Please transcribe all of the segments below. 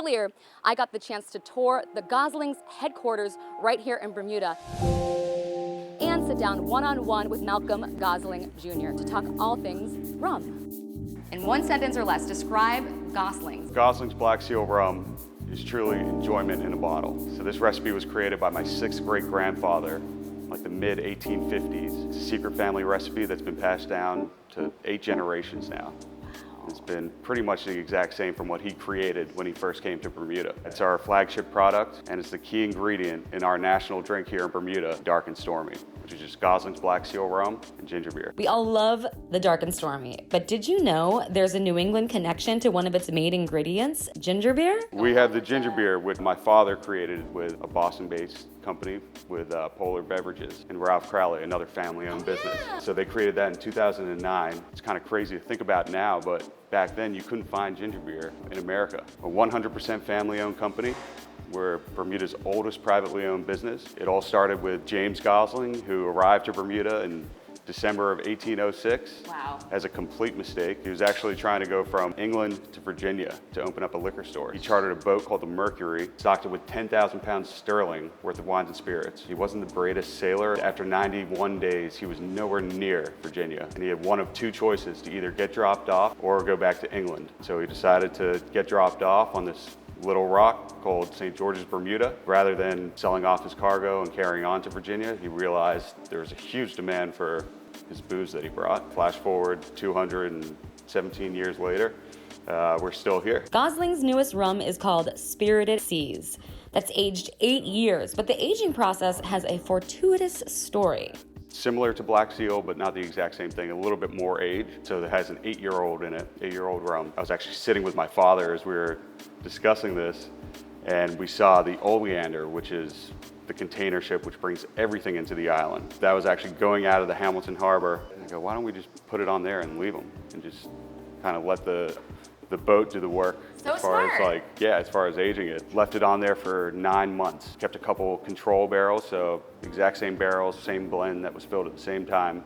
earlier, I got the chance to tour the Goslings headquarters right here in Bermuda and sit down one-on-one with Malcolm Gosling Jr. to talk all things rum. In one sentence or less, describe Goslings. Gosling's Black Seal Rum is truly enjoyment in a bottle. So this recipe was created by my 6th great-grandfather, like the mid-1850s. It's a secret family recipe that's been passed down to 8 generations now. It's been pretty much the exact same from what he created when he first came to Bermuda. It's our flagship product, and it's the key ingredient in our national drink here in Bermuda, Dark and Stormy, which is just Gosling's Black Seal Rum and ginger beer. We all love the Dark and Stormy, but did you know there's a New England connection to one of its main ingredients, ginger beer? We have the ginger beer, which my father created with a Boston-based company with Polar Beverages and Ralph Crowley, another family-owned business. So they created that in 2009. It's kind of crazy to think about now, but back then you couldn't find ginger beer in America. A 100% family-owned company. We're Bermuda's oldest privately owned business. It all started with James Gosling, who arrived to Bermuda in December of 1806 as a complete mistake. He was actually trying to go from England to Virginia to open up a liquor store. He chartered a boat called the Mercury, stocked it with 10,000 pounds sterling worth of wines and spirits. He wasn't the greatest sailor. After 91 days, he was nowhere near Virginia, and he had one of 2 choices, to either get dropped off or go back to England. So he decided to get dropped off on this little rock called St. George's, Bermuda. Rather than selling off his cargo and carrying on to Virginia, he realized there was a huge demand for his booze that he brought. Flash forward 217 years later, we're still here. Gosling's newest rum is called Spirited Seas. That's aged 8 years, but the aging process has a fortuitous story. Similar to Black Seal, but not the exact same thing, a little bit more age. So it has an 8-year-old in it, 8-year-old rum. I was actually sitting with my father as we were discussing this, and we saw the Oleander, which is the container ship which brings everything into the island. That was actually going out of the Hamilton Harbor. And I go, why don't we just put it on there and leave them and just kind of let the boat do the work. So as far smart. as far as aging it. Left it on there for 9 months. Kept a couple control barrels, so exact same barrels, same blend that was filled at the same time.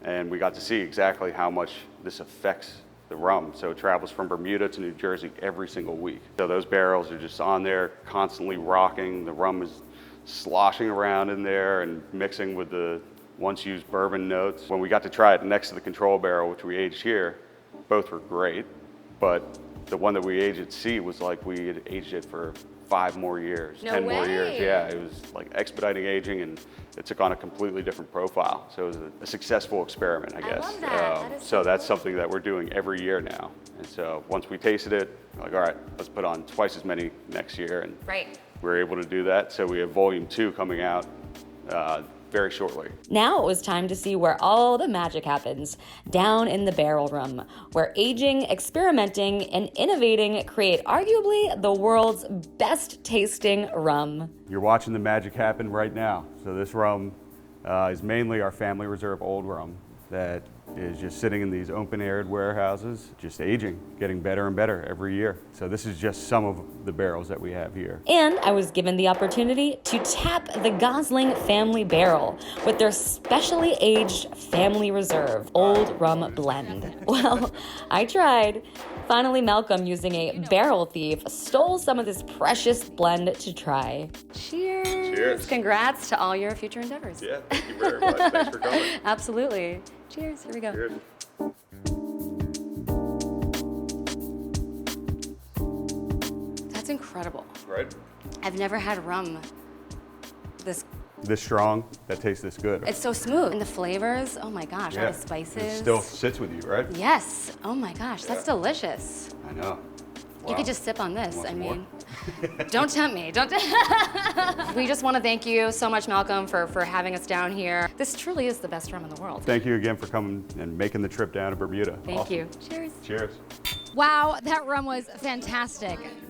And we got to see exactly how much this affects the rum. So it travels from Bermuda to New Jersey every single week. So those barrels are just on there, constantly rocking. The rum is sloshing around in there and mixing with the once used bourbon notes. When we got to try it next to the control barrel, which we aged here, both were great. But the one that we aged at sea was like we had aged it for 5 more years, No 10 way. more years. Yeah, it was like expediting aging, and it took on a completely different profile. So it was a successful experiment, I guess. love that. That is So so that's cool. something that we're doing every year now. And so once we tasted it, we're like, all right, let's put on twice as many next year. And Right. we're able to do that. So we have volume 2 coming out very shortly. Now it was time to see where all the magic happens, down in the barrel room, where aging, experimenting, and innovating create arguably the world's best tasting rum. You're watching the magic happen right now. So this rum is mainly our family reserve old rum that is just sitting in these open-aired warehouses, just aging, getting better and better every year. So this is just some of the barrels that we have here. And I was given the opportunity to tap the Gosling family barrel with their specially aged family reserve old rum blend. Well, I tried. Finally, Malcolm, using a barrel thief, stole some of this precious blend to try. Cheers. Cheers. Congrats to all your future endeavors. Yeah, thank you very much. Thanks for coming. Absolutely. Cheers. Here we go. Cheers. That's incredible. Right? I've never had rum This strong, that tastes this good. It's so smooth. And the flavors, oh my gosh, all the spices. It still sits with you, right? Yes. Oh my gosh, that's delicious. I know. You could just sip on this. Want I some mean, don't tempt me. Don't. We just want to thank you so much, Malcolm, for having us down here. This truly is the best rum in the world. Thank you again for coming and making the trip down to Bermuda. Thank Awesome. you. Cheers. Cheers. Wow, that rum was fantastic.